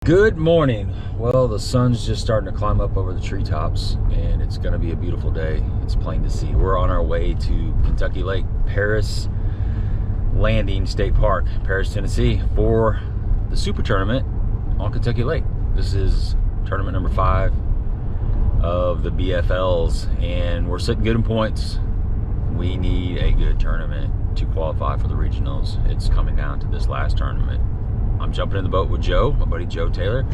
Good morning. Well, the sun's just starting to climb up over the treetops and it's going to be a beautiful day. It's plain to see. We're on our way to Kentucky Lake, Paris Landing State Park, Paris, Tennessee, for the Super Tournament on Kentucky Lake. This is tournament number 5 of the BFLs and we're sitting good in points. We need a good tournament to qualify for the regionals. It's coming down to this last tournament. I'm jumping in the boat with Joe, my buddy Joe Taylor.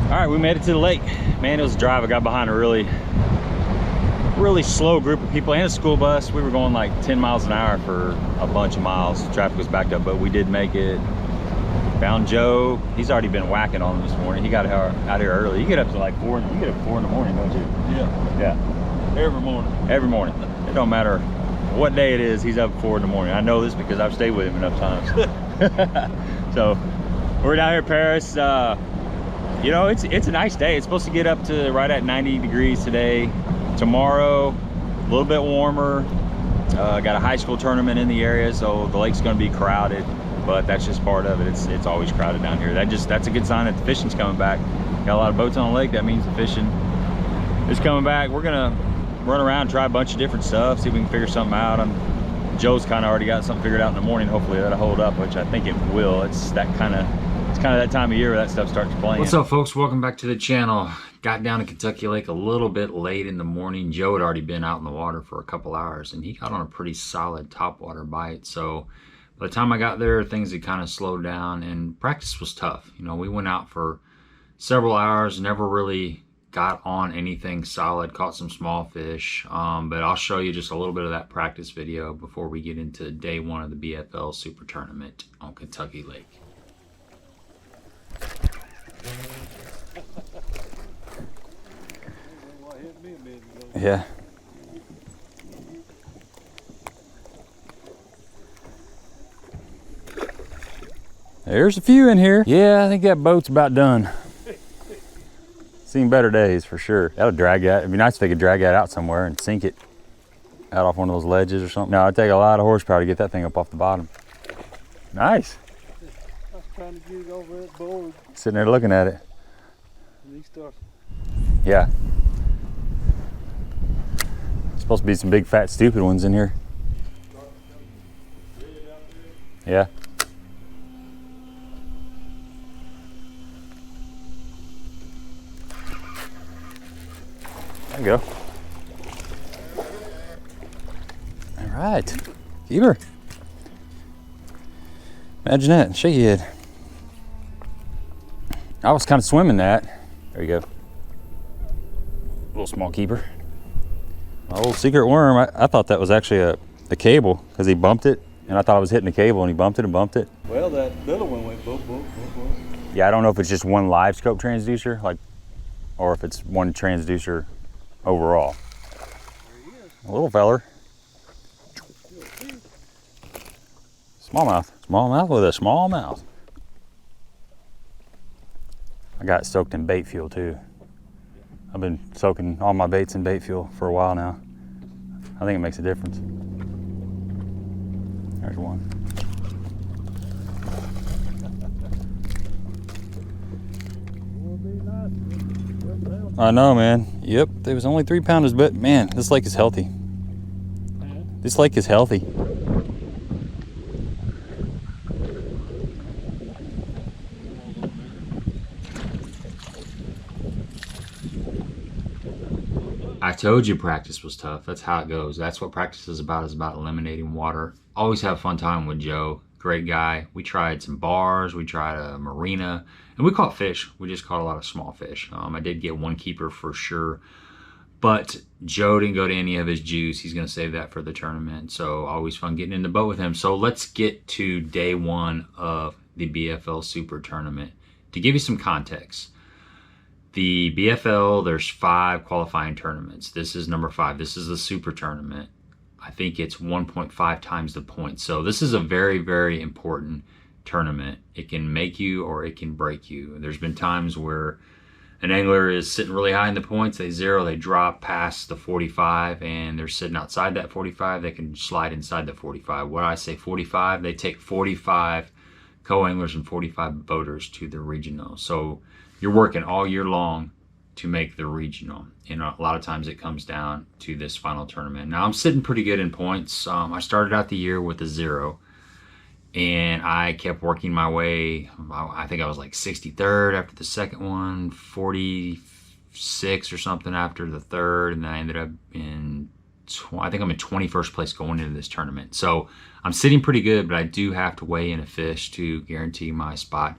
All right, we made it to the lake. Man, it was a drive. I got behind a really slow group of people and a school bus. We were going like 10 miles an hour for a bunch of miles. Traffic was backed up, but we did make it. Found Joe. He's already been whacking on them this morning. He got out here early. You get up to like 4. You get up at 4 in the morning, don't you? Yeah. Every morning. Every morning. It don't matter what day it is, he's up at 4 in the morning. I know this because I've stayed with him enough times. So we're down here in Paris. You know, it's a nice day. It's supposed to get up to right at 90 degrees today. Tomorrow, a little bit warmer. Got a high school tournament in the area, so the lake's going to be crowded, but that's just part of it. It's always crowded down here. That's a good sign that the fishing's coming back. Got a lot of boats on the lake. That means the fishing is coming back. We're gonna run around, try a bunch of different stuff, see if we can figure something out. Joe's kind of already got something figured out in the morning. Hopefully that'll hold up, which I think it will. It's kind of that time of year where that stuff starts playing. What's up, folks? Welcome back to the channel. Got down to Kentucky Lake a little bit late in the morning. Joe had already been out in the water for a couple hours and he got on a pretty solid topwater bite. So by the time I got there, things had kind of slowed down and practice was tough. You know, we went out for several hours, never really got on anything solid, caught some small fish, but I'll show you just a little bit of that practice video before we get into day 1 of the BFL Super Tournament on Kentucky Lake. Yeah. There's a few in here. Yeah, I think that boat's about done. Seen better days for sure. That'll drag that. It'd be nice if they could drag that out somewhere and sink it out off one of those ledges or something. No, it'd take a lot of horsepower to get that thing up off the bottom. Nice. I was trying to get it over that board. Sitting there looking at it. And he starts. Yeah. Supposed to be some big fat stupid ones in here. Yeah. There you go. All right, keep her. Imagine that, shake your head. I was kind of swimming that. There you go. Little small keeper. My old secret worm, I thought that was actually a cable because he bumped it and I thought I was hitting the cable and he bumped it and bumped it. Well, that little one went boop, boop, boop, boop. Yeah, I don't know if it's just one live scope transducer, like, or if it's one transducer overall. A little feller. Smallmouth with a small mouth. I got it soaked in bait fuel too. I've been soaking all my baits in bait fuel for a while now. I think it makes a difference. There's one. I know, man. Yep, there was only 3 pounders, but man, this lake is healthy. This lake is healthy. I told you practice was tough. That's how it goes. That's what practice is about eliminating water. Always have a fun time with Joe. Great guy. We tried some bars, we tried a marina, and we caught fish. We just caught a lot of small fish. I did get one keeper for sure, but Joe didn't go to any of his juice. He's gonna save that for the tournament. So always fun getting in the boat with him. So let's get to day 1 of the BFL Super Tournament. To give you some context, the BFL, there's 5 qualifying tournaments. This is number 5. This is the Super Tournament. I think it's 1.5 times the points. So this is a very, very important tournament. It can make you or it can break you. There's been times where an angler is sitting really high in the points, they zero, they drop past the 45, and they're sitting outside that 45, they can slide inside the 45. When I say 45, they take 45 co-anglers and 45 boaters to the regional. So you're working all year long to make the regional, and a lot of times it comes down to this final tournament. Now I'm sitting pretty good in points. I started out the year with a 0, and I kept working my way. I think I was like 63rd after the second one, 46 or something after the third, and then I ended up in I think I'm in 21st place going into this tournament. So I'm sitting pretty good, but I do have to weigh in a fish to guarantee my spot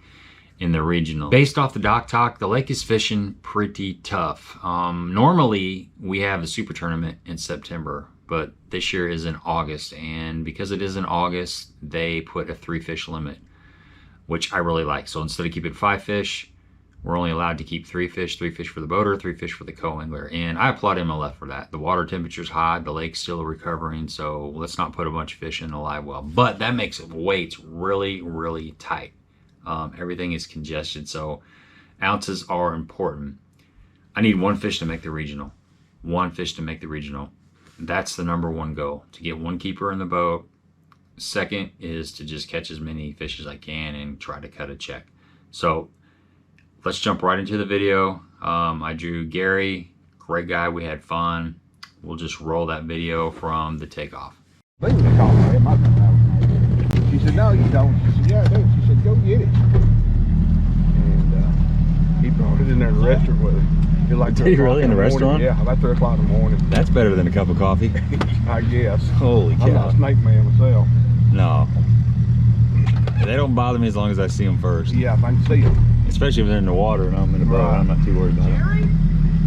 in the regional. Based off the dock talk, the lake is fishing pretty tough. Normally we have the super tournament in September, but this year is in August, and because it is in August, they put a 3 fish limit, which I really like. So instead of keeping 5 fish, we're only allowed to keep 3 fish for the boater, 3 fish for the co-angler, and I applaud MLF for that. The water temperature's high, the lake's still recovering, so let's not put a bunch of fish in the live well. But that makes it weights really, really tight. Everything is congested, so ounces are important. I need 1 fish to make the regional. 1 fish to make the regional. That's the #1 goal, to get 1 keeper in the boat. Second is to just catch as many fish as I can and try to cut a check. So let's jump right into the video. I drew Gary, great guy, we had fun. We'll just roll that video from the takeoff. She said, no, you don't. She said, yeah, I do. She said, go get it. And he brought it in there in the restaurant with him. Like did he really in the restaurant? Yeah, about 3 o'clock in the morning. That's better than a cup of coffee. I guess. Holy cow. I'm not a snake man myself. No. They don't bother me as long as I see them first. Yeah, if I can see them. Especially if they're in the water and I'm in the boat. Right. I'm not too worried about it. Jerry?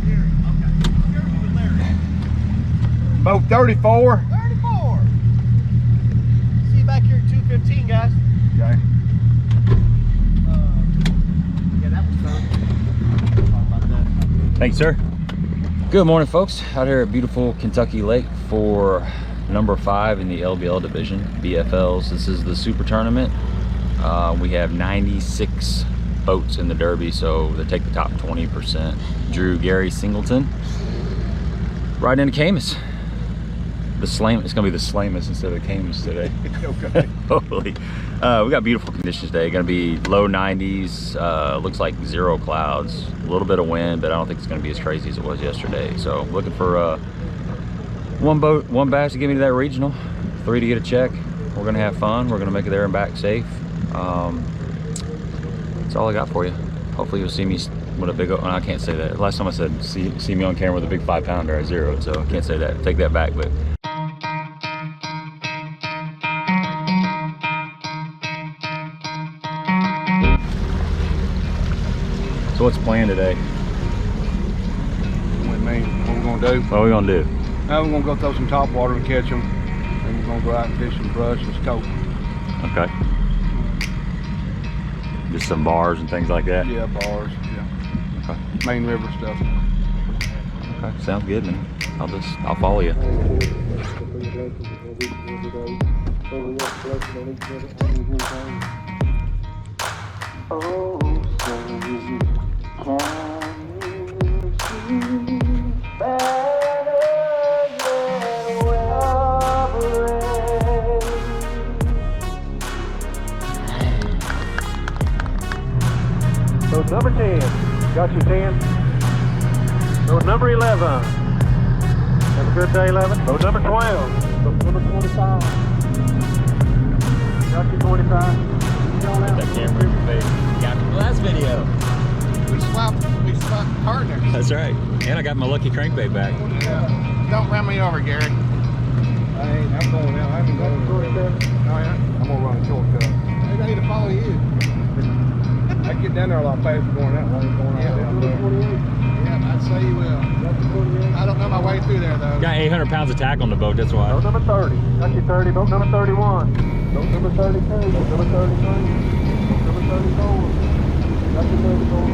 Jerry, okay. Jerry's with Larry. Boat 34. 34. See you back here at 2:15, guys. Okay. Yeah, that was fun. Talk about that. Thanks, sir. Good morning, folks. Out here at beautiful Kentucky Lake for #5 in the LBL division, BFLs. This is the super tournament. We have 96 boats in the derby, so they take the top 20%. Drew Gary Singleton right into Camus. It's gonna be the Slamus instead of Camus today. Okay. Holy. We got beautiful conditions today. Gonna be low 90s, looks like 0 clouds, a little bit of wind, but I don't think it's gonna be as crazy as it was yesterday. So looking for 1 boat, 1 bass to get me to that regional, 3 to get a check. We're gonna have fun. We're gonna make it there and back safe. That's all I got for you. Hopefully you'll see me with a big, I can't say that. Last time I said see me on camera with a big 5-pounder, I zeroed, so I can't say that. Take that back, but. So what's planned today? With me, what we're going to do? What are we gonna do? Now we're going to go throw some top water and catch them. Then we're going to go out and fish some brush and scope. Okay. Just some bars and things like that? Yeah, bars, yeah. Okay. Main river stuff. Okay, sounds good, man. I'll follow you. Boat number 10, got your 10. Boat number 11, have a good day, 11. Boat number 12, boat number 25, got your 25. That camera in your face. Got the last video. We swapped partners. That's right. And I got my lucky crankbait back. Don't run me over, Gary. I'm going out. I haven't got a shortcut. Oh, yeah? I'm going to run a shortcut. Maybe I need to follow you. I get down there a lot faster going that way than going out down there. Yeah, I'd say you will. I don't know my way through there, though. Got 800 pounds of tack on the boat, that's why. Boat number 30, got your 30. Boat number 31, boat number 32, boat number 33, boat number 34, got your 34.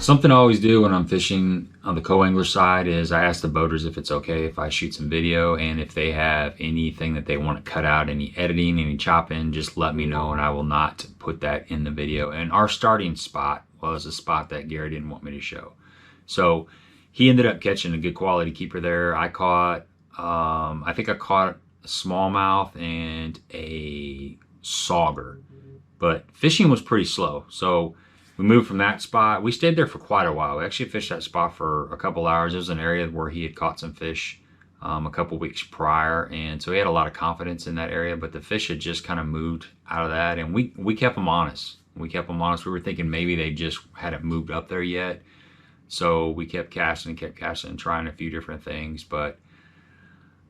Something I always do when I'm fishing on the co-angler side is I ask the boaters if it's okay if I shoot some video, and if they have anything that they want to cut out, any editing, any chopping, just let me know and I will not put that in the video. And our starting spot was a spot that Gary didn't want me to show. So he ended up catching a good quality keeper there. I caught, I think I caught a smallmouth and a sauger, but fishing was pretty slow. So we moved from that spot. We stayed there for quite a while. We actually fished that spot for a couple hours. It was an area where he had caught some fish a couple weeks prior, and so he had a lot of confidence in that area, but the fish had just kind of moved out of that, and we kept them honest. We kept them honest. We were thinking maybe they just hadn't moved up there yet. So we kept casting and trying a few different things, but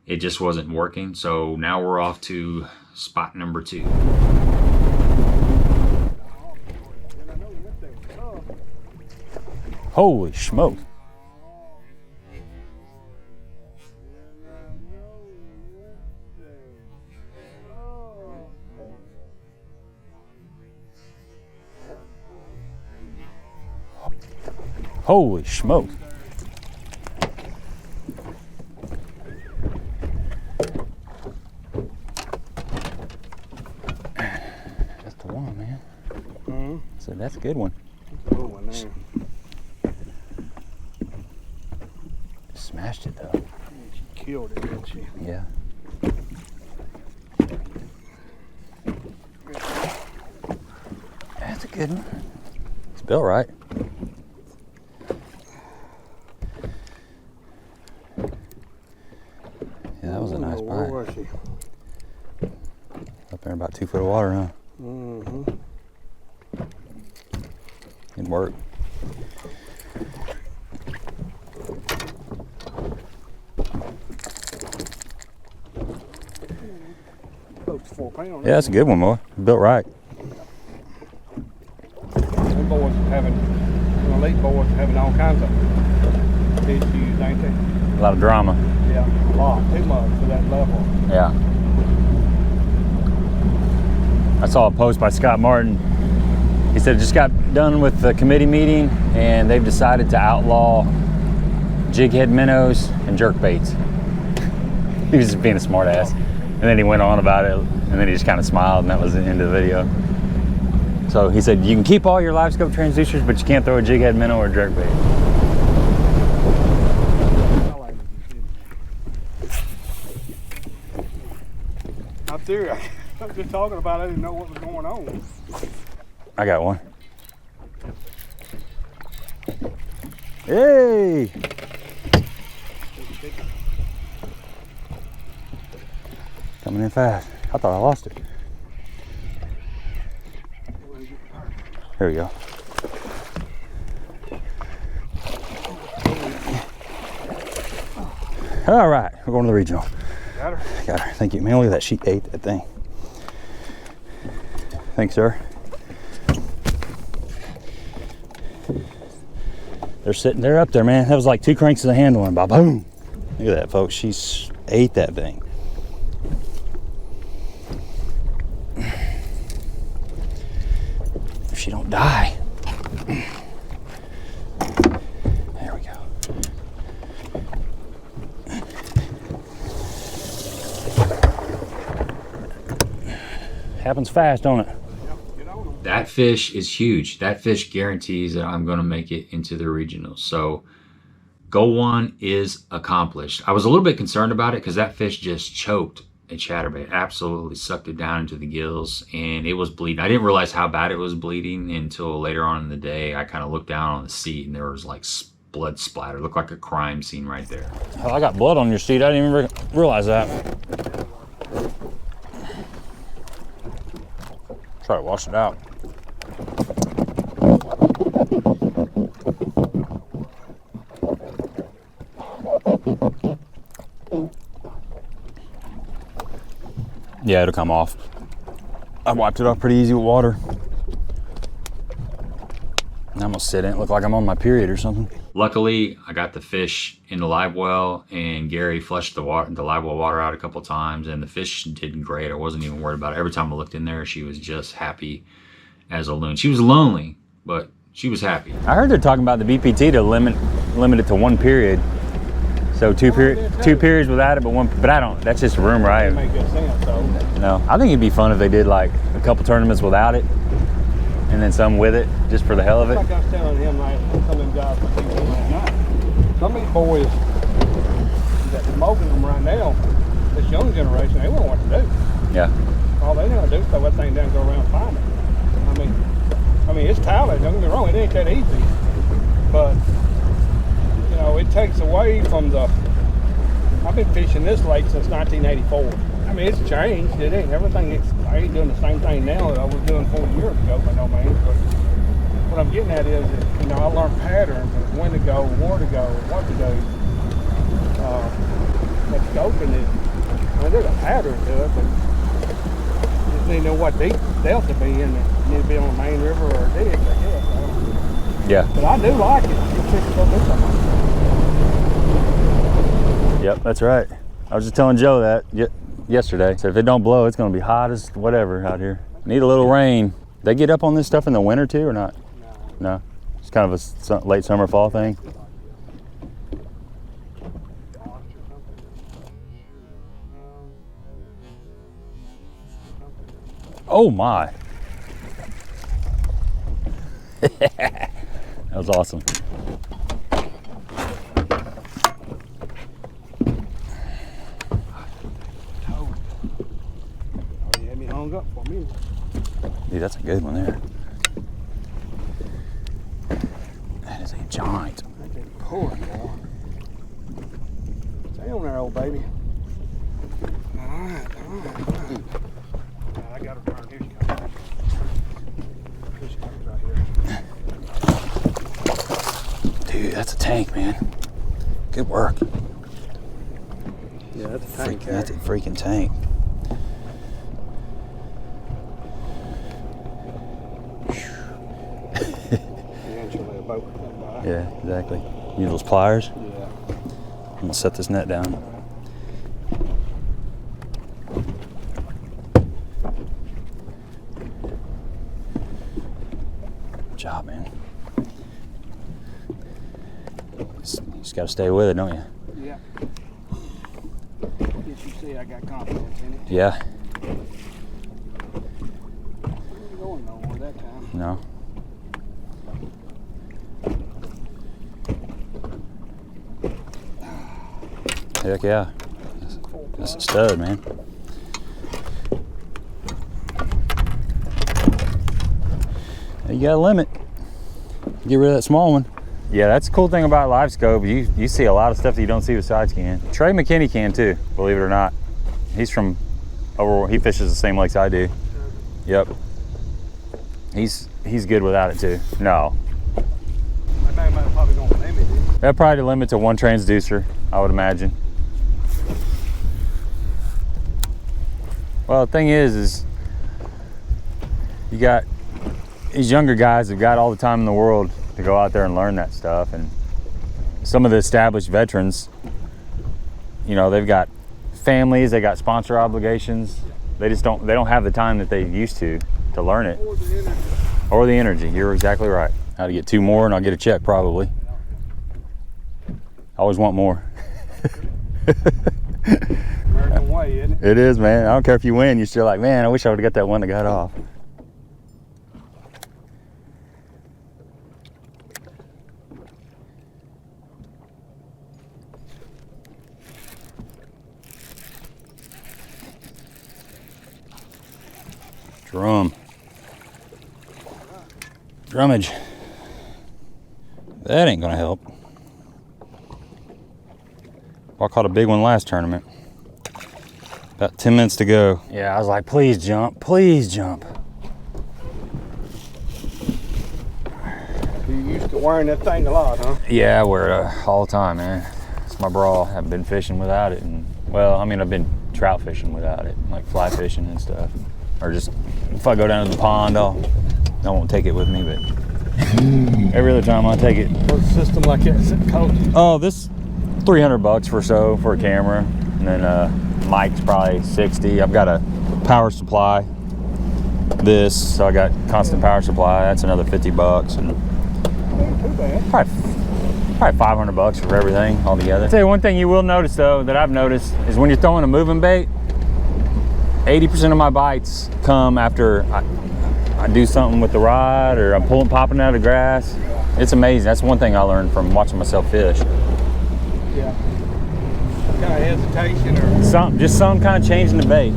it just wasn't working. So now we're off to spot number 2. Holy smoke. Holy smoke. That's the one, man. Mm-hmm. So that's a good one. That's a good one there. Smashed it though. She killed it, didn't she? Yeah. That's a good one. It's built right. Yeah, that was a nice bite. Where was she? Up there in about 2 foot of water, huh? Mm-hmm. It worked. Close to 4 pounds. Yeah, that's a good one, boy. Built right. Them boys having, elite boys having all kinds of issues, ain't they? A lot of drama. Yeah, a lot. Too much for that level. Yeah. I saw a post by Scott Martin. He said just got done with the committee meeting and they've decided to outlaw jig head minnows and jerk baits. He was just being a smart ass. And then he went on about it and then he just kind of smiled and that was the end of the video. So he said you can keep all your live scope transducers, but you can't throw a jig head minnow or a jerk bait. Up there, I was just talking about it, I didn't know what was going on. I got one. Hey! Coming in fast. I thought I lost it. Here we go. All right, we're going to the regional. Got her? Got her. Thank you, man. Look at that. She ate that thing. Thanks, sir. They're sitting there up there, man. That was like 2 cranks of the handle and boom. Look at that, folks. She's ate that thing. If she don't die. There we go. Happens fast, don't it? That fish is huge. That fish guarantees that I'm going to make it into the regionals. So goal 1 is accomplished. I was a little bit concerned about it because that fish just choked a chatterbait, absolutely sucked it down into the gills, and it was bleeding. I didn't realize how bad it was bleeding until later on in the day. I kind of looked down on the seat and there was like blood splatter. It looked like a crime scene right there. Oh, I got blood on your seat. I didn't even realize that. Try to wash it out. Yeah, it'll come off. I wiped it off pretty easy with water. I'm gonna sit in it, look like I'm on my period or something. Luckily, I got the fish in the live well, and Gary flushed the live well water out a couple times, and the fish did great. I wasn't even worried about it. Every time I looked in there, she was just happy as a loon. She was lonely, but she was happy. I heard they're talking about the BPT to limit it to 1 period. So two periods without it, but I don't. That's just a rumor. That doesn't make good sense, though. No, I think it'd be fun if they did like a couple tournaments without it, and then some with it, just for the hell of it. Like I was telling him, like some of them guys last night. Some of these boys that smoking them right now, this young generation, they won't know what to do. Yeah. All they know to do is throw that thing down and go around and find it. I mean, it's talent. Don't get me wrong, it ain't that easy, but. You know, it takes away from the. I've been fishing this lake since 1984. I mean, it's changed. It ain't everything. I ain't doing the same thing now that I was doing 4 years ago by no means. But what I'm getting at is, that, you know, I learned patterns and when to go, where to go, what to do. But scoping is, I mean, there's a pattern to it, but you just need to know what deep depth to be in. It need to be on a main river or a dig, I guess. Yeah. But I do like it. Yep, that's right. I was just telling Joe that yesterday. So if it don't blow, it's going to be hot as whatever out here. Need a little rain. They get up on this stuff in the winter too, or not? No. It's kind of a late summer, fall thing. Oh my. That was awesome. Up for me. Dude, that's a good one there. That is a giant. That thing pulling, boy. Stay on there, old baby. All right. I got her turn. Here she comes. Here she comes right here. Dude, that's a tank, man. Good work. Yeah, that's a tank. That's a freaking tank. Yeah, exactly. You need those pliers? Yeah. I'm gonna set this net down. Good job, man. You just gotta stay with it, don't you? Yeah. Yes, you see I got confidence in it. Yeah. I wasn't going nowhere that time. No. Heck yeah. That's a stud, man. You got a limit. Get rid of that small one. Yeah, that's the cool thing about live scope. You see a lot of stuff that you don't see with side scan. Trey McKinney can too, believe it or not. He's from over, he fishes the same lakes I do. Yep. He's good without it too. No. Probably gonna limit it. That'd probably limit to one transducer, I would imagine. Well, the thing is you got these younger guys that got all the time in the world to go out there and learn that stuff, and some of the established veterans, you know, they've got families, they got sponsor obligations. They don't have the time that they used to learn it. Or the energy. You're exactly right. I had to get 2 more and I'll get a check probably. I always want more. American way, isn't it? It is, man. I don't care if you win, you're still like, man, I wish I would have got that one that got off. Drummage. That ain't gonna help. I caught a big one last tournament. About 10 minutes to go. Yeah, I was like, please jump, please jump. You used to wearing that thing a lot, huh? Yeah, I wear it all the time, man. It's my bra. I haven't been fishing without it. And well, I mean, I've been trout fishing without it, like fly fishing and stuff. Or just, if I go down to the pond, I won't take it with me, but every other time I take it. What's a system like that? Is it cold? Oh, this $300 or so for a camera, and then mic's probably 60. I've got a power supply. So I got constant power supply. That's another $50, and Probably $500 for everything altogether. I'll tell you one thing you will notice though, that I've noticed, is when you're throwing a moving bait, 80% of my bites come after I do something with the rod, or I'm popping out of the grass. It's amazing. That's one thing I learned from watching myself fish. Yeah. Kind of hesitation or just some kind of change in the bait.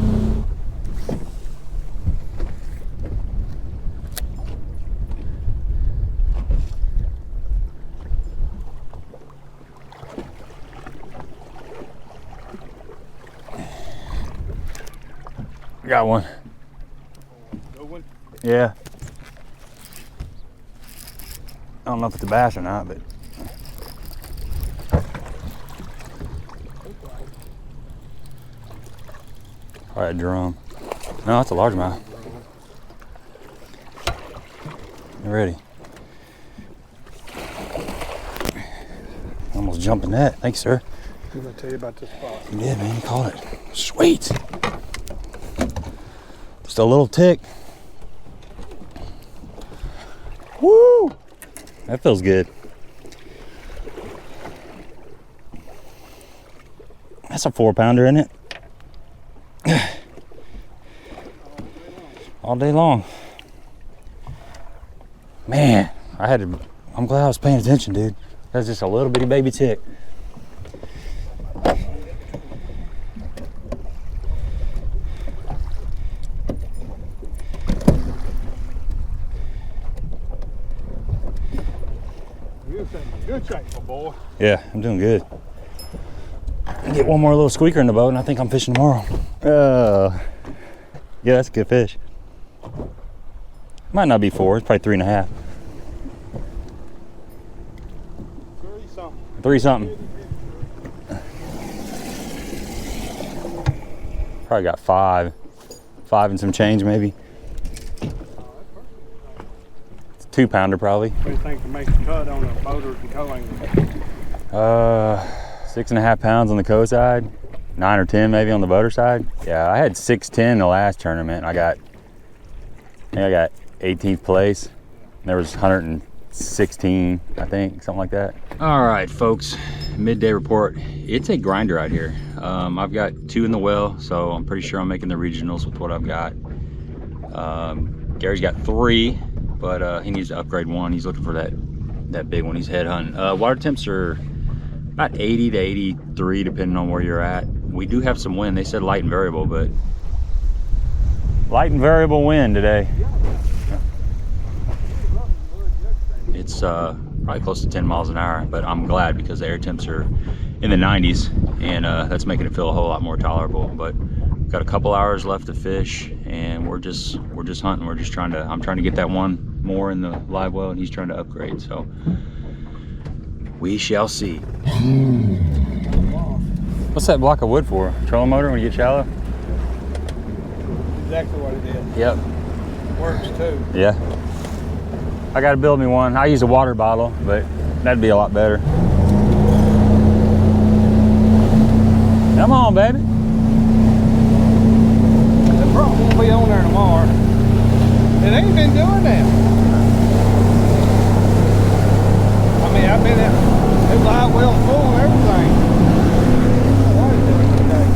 Got one. Good one. Yeah. I don't know if it's a bass or not, but probably a drum. No, it's a largemouth. You ready? Almost jumped in that. Thanks, sir. I'm gonna tell you about this spot. You did, man. You caught it. Sweet. Just a little tick. Woo! That feels good. That's a 4-pounder, isn't it? All day long. Man, I'm glad I was paying attention, dude. That's just a little bitty baby tick. Good shape, my boy. Yeah, I'm doing good. Get one more little squeaker in the boat and I think I'm fishing tomorrow. Yeah, that's a good fish. Might not be 4, it's probably 3.5. 3 something. Probably got 5 and some change maybe. It's a 2-pounder probably. What do you think to make the cut on a boater and co angler? 6.5 pounds on the co side, 9 or 10 maybe on the boater side. Yeah, I had 6'10" the last tournament. I got 18th place. There was 116, I think, something like that. All right, folks, midday report. It's a grinder out here. I've got 2 in the well, so I'm pretty sure I'm making the regionals with what I've got. Gary's got 3, but he needs to upgrade 1. He's looking for that big one. He's head hunting. Water temps are about 80 to 83, depending on where you're at. We do have some wind. They said light and variable, but light and variable wind today. It's probably close to 10 miles an hour, but I'm glad because the air temps are in the 90s, and that's making it feel a whole lot more tolerable. But we've got a couple hours left to fish, and we're just hunting. I'm trying to get that one more in the live well, and he's trying to upgrade. So we shall see. What's that block of wood for? Trolling motor when you get shallow? Exactly what it is. Yep. Works too. Yeah. I gotta build me one. I use a water bottle, but that'd be a lot better. Come on, baby. The front won't be on there tomorrow. It ain't been doing that. I mean, I've been at the live well full and everything. What is it today?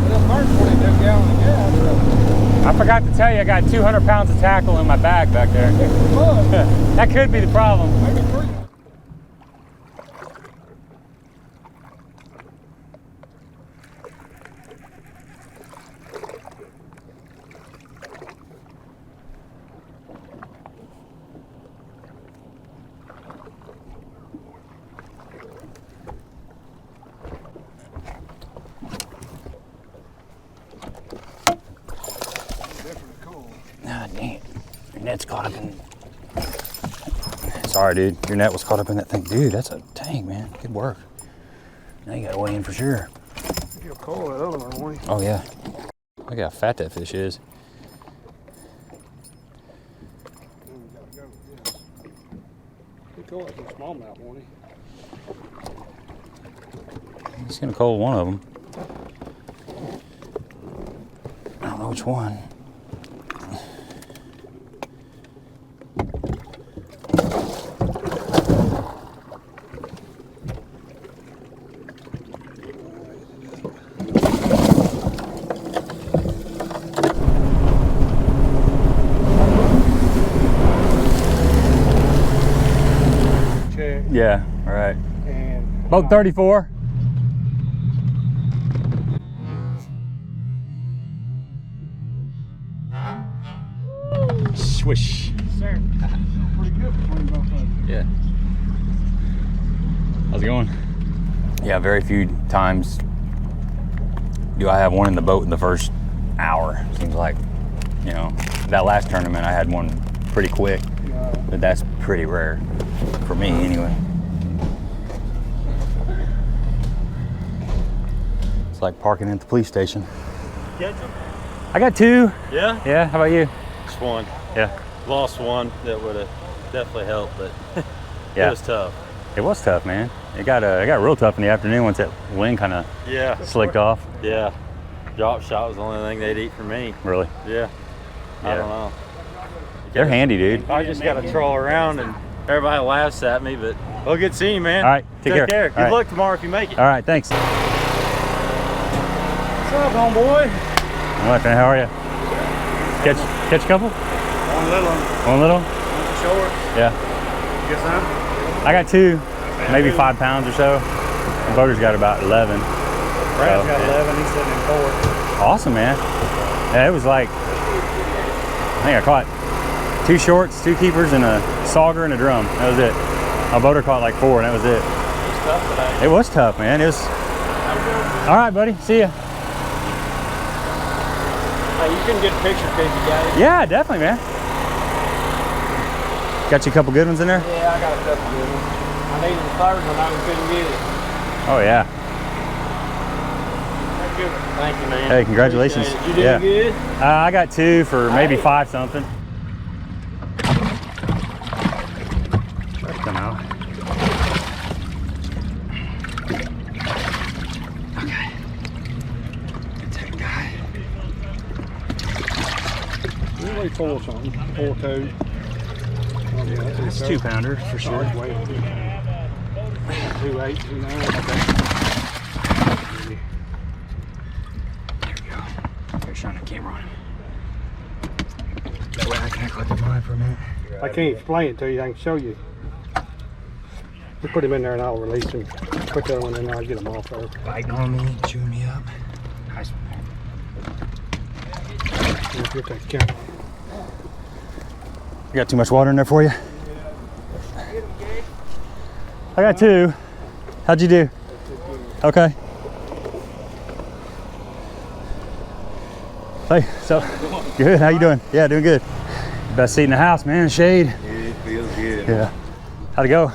The first 42 gallons of gas. I forgot to tell you, I got 200 pounds of tackle in my bag back there. That could be the problem. Maybe 3. Ah, dang it. Your net's caught up in... Sorry, dude. Your net was caught up in that thing. Dude, that's a tank, man. Good work. Now you gotta weigh in for sure. You'll call that other one, won't you? Oh, yeah. Look how fat that fish is. He'll call it a smallmouth, won't he? He's gonna call one of them. I don't know which one. Yeah, right. And Boat 34. Swish. sir, pretty good between both of them. Yeah. How's it going? Yeah, very few times do I have one in the boat in the first hour. Seems like, you know, that last tournament I had one pretty quick, but that's pretty rare for me anyway. It's like parking at the police station. Catch them? I got 2. Yeah? Yeah, how about you? Just one. Yeah. Lost one that would have definitely helped, but Yeah. it was tough. It was tough, man. It got real tough in the afternoon once that wind kind of Yeah. slicked off. Yeah. Drop shot was the only thing they'd eat for me. Really. Yeah. I Yeah. don't know. They're handy, dude. I just got to troll around and everybody laughs at me, but well, good seeing you, man. All right, take care. Good All right. luck tomorrow if you make it. All right, thanks. What's up, homeboy? What, man, how are you? Catch a couple? One little one, One little? one short. Yeah. Get some? I got 2, maybe 5 pounds or so. The boater's got about 11. Brad's So, got 11, he's sitting in 4. awesome, man. Yeah, it was like, I think I caught 2 shorts, 2 keepers, and a sauger and a drum. That was it. My boater caught like 4, and that was it. It was tough today. It was tough, man. It was. All right, buddy. See ya. Hey, you can get a picture if you got it. Yeah, definitely, man. Got you a couple good ones in there? Yeah, I got a couple good ones. I needed the third one, I couldn't get it. Oh, yeah. Thank you, man. Hey, congratulations. Appreciate it. You doing good? I got 2 for maybe 5 something. Try to come out. Okay. That's that guy. You weigh 4 something, 4 2. Oh, yeah, It's 2 pounder for sure. 2 8, 2 9. Okay. Here's shine the camera on him. That way I can act like I'm live for a minute. I can't explain it to you, I can show you. We put him in there and I'll release him. Put that one in there, I'll get him off there. Biting on me, chewing me up. Nice one. Get that camera. You got too much water in there for you? I got 2. How'd you do? Okay. Hey, so good. How you doing? Yeah, doing good. Best seat in the house, man. Shade. It feels good. Yeah. How'd it go?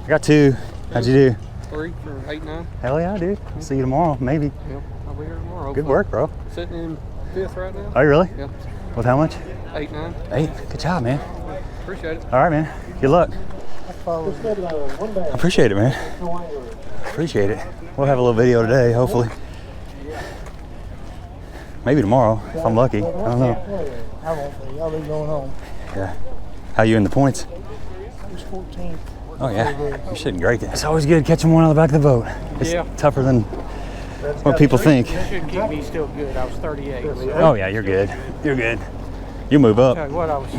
I got 2. How'd you do? 3 for 8 9. Hell yeah, dude. See you tomorrow, maybe. Yep, I'll be here tomorrow. Good work, bro. Sitting in 5th right now. Are you really? Yep, With how much? 8 9. 8. Good job, man. Appreciate it. All right, man. Good luck. I appreciate it, man. Appreciate it. We'll have a little video today, hopefully. Maybe tomorrow, if I'm lucky. I don't know. I won't be. I'll be going home. Yeah. How you in the points? Who's 14? Oh yeah. You're sitting great. It's always good catching one on the back of the boat. It's tougher than what people think. That should keep me still good. I was 38. Oh yeah, you're good. You're good. You move up. Tell you what, I was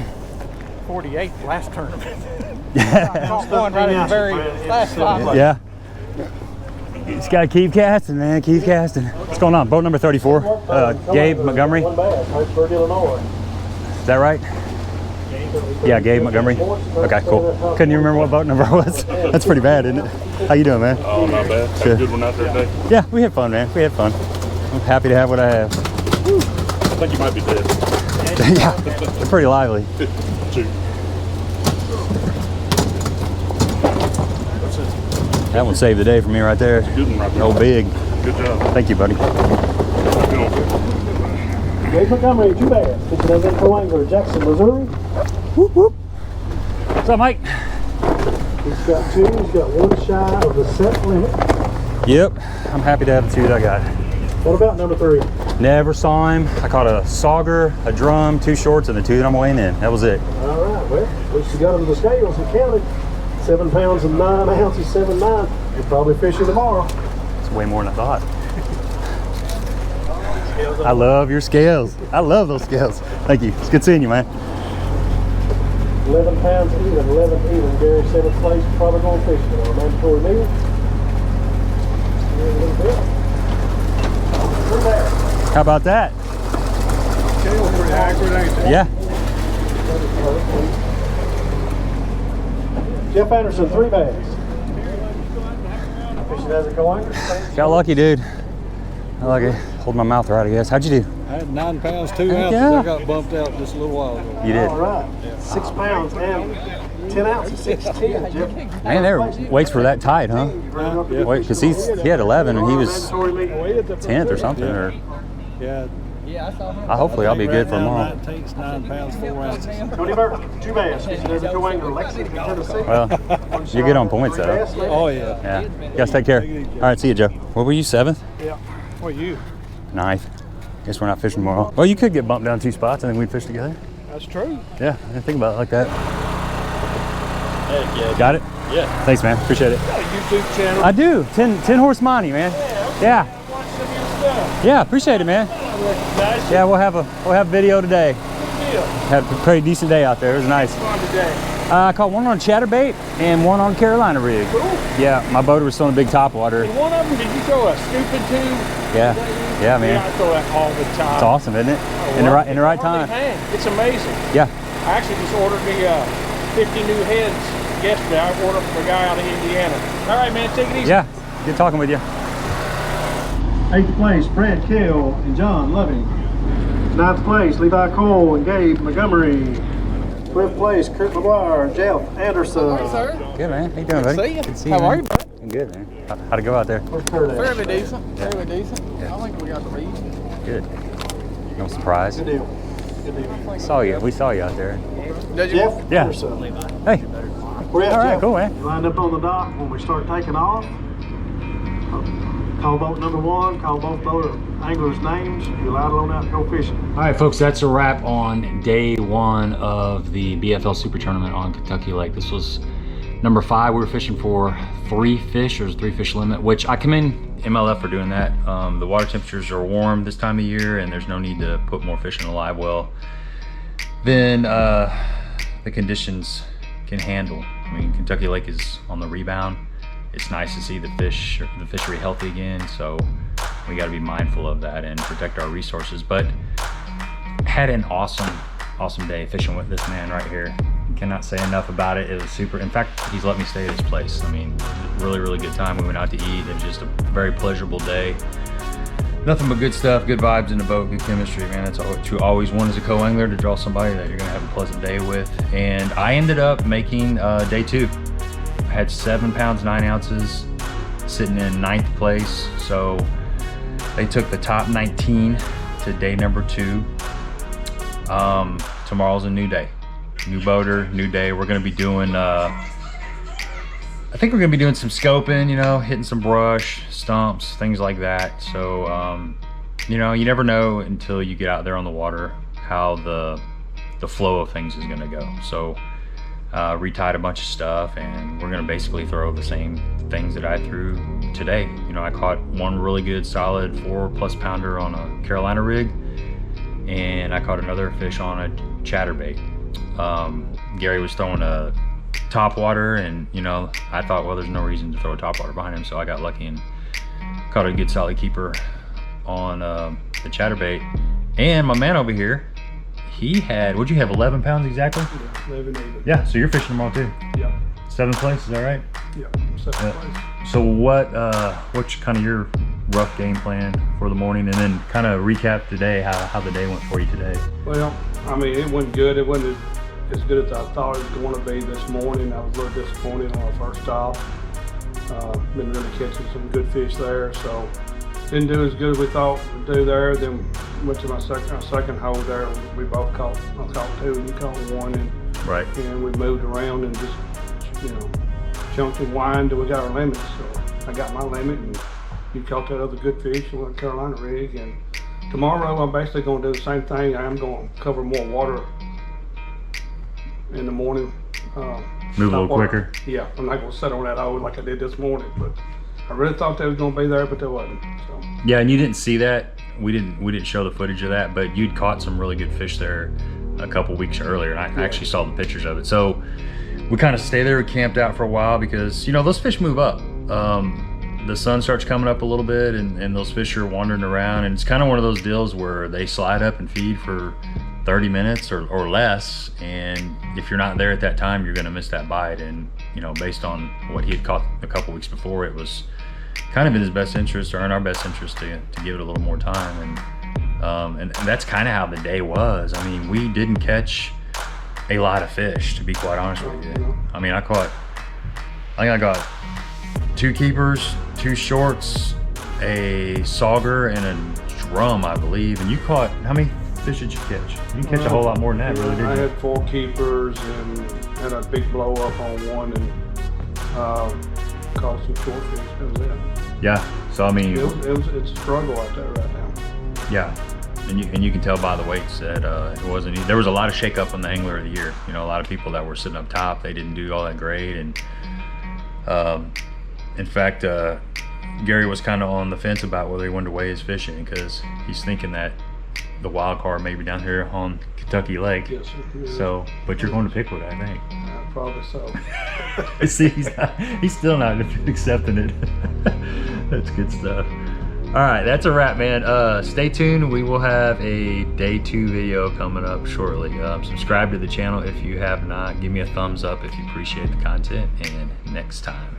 48 last tournament. Yeah. Caught one right in the very last 5. Yeah. You just gotta keep casting, man. Keep casting. What's going on? Boat number 34. Gabe Montgomery. Is that right? Yeah, Gabe Montgomery. Okay, cool. Couldn't even remember what boat number it was. That's pretty bad, isn't it? How you doing, man? Oh, not bad. Had a good one out there today. Yeah, we had fun, man. We had fun. I'm happy to have what I have. I think you might be dead. Yeah, they're pretty lively. Shoot. That one saved the day for me right there. Good one right there. No big. Good job. Thank you, buddy. Good one. Gabe Montgomery, 2 bass. Pitching over in Angler, Jackson, Missouri. Whoop, whoop. What's up, Mike? He's got 2. He's got 1 shy of the set limit. Yep, I'm happy to have the 2 that I got. What about number 3? Never saw him. I caught a sauger, a drum, 2 shorts, and the 2 that I'm weighing in. That was it. All right, well, at least you got him to the scales and counted. 7 pounds and 9 ounces, 7.9. You'll probably fish it tomorrow. It's way more than I thought. I love your scales. I love those scales. Thank you. It's good seeing you, man. 11 pounds even, 11 even. Gary, 7th place, probably going fishing on a mandatory meal. Here in a little bit. We're there. How about that? Tail's pretty accurate, ain't it? Yeah. Jeff Anderson, 3 bags. Fishing as a co-angler. Got lucky, dude. I like it. Hold my mouth right, I guess. How'd you do? I had 9 pounds, 2 ounces. Yeah. I got bumped out just a little while ago. You did. All right. 6 pounds and 10 ounces, 6'10", Jeff. Man, their weights were that tight, huh? Yeah. Wait, because he had 11 and he was Mandatory meal. 10th or something. Or Yeah. hopefully I'll be good for tomorrow. 9 pounds, 4 ounces. Tony Burke, 2 bags. Fishing as a co-angler, Lexington, Tennessee. Well, you're good on points, though. Oh, yeah. Yeah. You guys take care. All right, see you, Joe. What were you, 7th? Yeah. What you? 9th. Guess we're not fishing tomorrow. Well, you could get bumped down 2 spots and then we'd fish together. That's true. Yeah, I didn't think about it like that. Heck yeah. Got it? Yeah. Thanks, man. Appreciate it. Got a YouTube channel. I do. 10 horse money, man. Yeah. Watch some of your stuff. Yeah, appreciate it, man. Nice. Yeah, we'll have video today. Deal. Had a pretty decent day out there. It was nice. Fun today. I caught one on chatterbait and one on Carolina rig. Cool. Yeah, my boater was still in big top water. And one of them, did you throw a stupid tube? Yeah, yeah, man. Yeah, I throw that all the time. It's awesome, isn't it? Oh, In the right time. It's amazing. Yeah. I actually just ordered me 50 new heads yesterday. I ordered from a guy out of Indiana. All right, man, take it easy. Yeah, good talking with you. 8th place, Brad Kell and John Loving. 9th place, Levi Cole and Gabe Montgomery. 12th place, Kurt McGuire and Jeff Anderson. Good, man. How you doing, buddy? See you. Good to see How you, are man. you, bud? I'm good, man. How'd it go out there? Where's Kurt at? Fairly decent. Fairly decent. Yeah. I think we got the lead. Good. No surprise. Good deal. Good deal. Saw you. We saw you out there. Did you? Jeff Yeah. Anderson. Hey. Where you at, All right, Jeff? cool, man. Lined up on the dock when we start taking off. Call boat number 1, call both boat anglers' names. You're allowed to loan out and go fishing. All right, folks, that's a wrap on day 1 of the BFL Super Tournament on Kentucky Lake. This was number 5. We were fishing for 3 fish. There's a 3 fish limit, which I commend MLF for doing that. The water temperatures are warm this time of year and there's no need to put more fish in the live well than the conditions can handle. I mean, Kentucky Lake is on the rebound. It's nice to see the fishery healthy again, so we got to be mindful of that and protect our resources. But had an awesome day fishing with this man right here. Cannot say enough about it. It was super. In fact, he's let me stay at his place. I mean, really good time. We went out to eat. It was just a very pleasurable day. Nothing but good stuff, good vibes in the boat, good chemistry, man. That's what you always want as a co-angler, to draw somebody that you're gonna have a pleasant day with. And I ended up making day 2. I had 7 pounds, 9 ounces, sitting in 9th place. So they took the top 19 to day number 2. Tomorrow's a new day. New boater, new day. We're gonna be doing, I think we're gonna be doing some scoping, you know, hitting some brush, stumps, things like that. So, you know, you never know until you get out there on the water how the flow of things is gonna go. So, retied a bunch of stuff and we're gonna basically throw the same things that I threw today. You know, I caught one really good solid 4+ pounder on a Carolina rig, and I caught another fish on a chatterbait. Gary was throwing a topwater, and you know, I thought, well, there's no reason to throw a topwater behind him, so I got lucky and caught a good solid keeper on the chatterbait. And my man over here, he had, what'd you have, 11 pounds exactly? Yeah, 11 even. Yeah, so you're fishing tomorrow too. Yep. 7th place, is that right? Yep. 7th place. So what's kind of your rough game plan for the morning, and then kind of recap today, how the day went for you today? Well, I mean, it went good. It wasn't as good as I thought it was going to be this morning. I was a little disappointed on our first stop. Been really catching some good fish there, so didn't do as good as we thought we'd do there. Then went to my second hole there. We both caught, I caught 2 and you caught 1, and Right. and we moved around and just, you know, jumped and whined till we got our limit. So I got my limit, and you caught that other good fish on the Carolina rig. And tomorrow I'm basically going to do the same thing. I am going to cover more water in the morning. Move a little water. quicker. Yeah, I'm not going to sit on that hole like I did this morning, but I really thought they was going to be there, but they wasn't. So. Yeah, and you didn't see that. We didn't show the footage of that, but you'd caught some really good fish there a couple weeks earlier, and I actually saw the pictures of it. So we kind of stay there, we camped out for a while because, you know, those fish move up. The sun starts coming up a little bit, and those fish are wandering around, and it's kind of one of those deals where they slide up and feed for 30 minutes or less, and if you're not there at that time, you're going to miss that bite. And, you know, based on what he had caught a couple weeks before, it was kind of in his best interest, or in our best interest, to give it a little more time. And that's kind of how the day was. I mean, we didn't catch a lot of fish, to be quite honest with you. I mean, I think I got 2 keepers, 2 shorts, a sauger, and a drum, I believe. And you caught, how many fish did you catch? You didn't catch a whole lot more than that, really, did you? I had 4 keepers and had a big blow up on one, and caught some short fish. That was it. Yeah. So I mean, it's a struggle out there right now. Yeah. And you can tell by the weights that it wasn't. There was a lot of shakeup on the angler of the year. You know, a lot of people that were sitting up top, they didn't do all that great. And in fact, Gary was kind of on the fence about whether he wanted to weigh his fishing, because he's thinking that the wild card may be down here on Kentucky Lake. Yes, sir. So, but you're going to Pickwick, I think. Probably so. See, he's still not accepting it. That's good stuff. All right, that's a wrap, man. Stay tuned. We will have a day 2 video coming up shortly. Subscribe to the channel if you have not. Give me a thumbs up if you appreciate the content. And next time.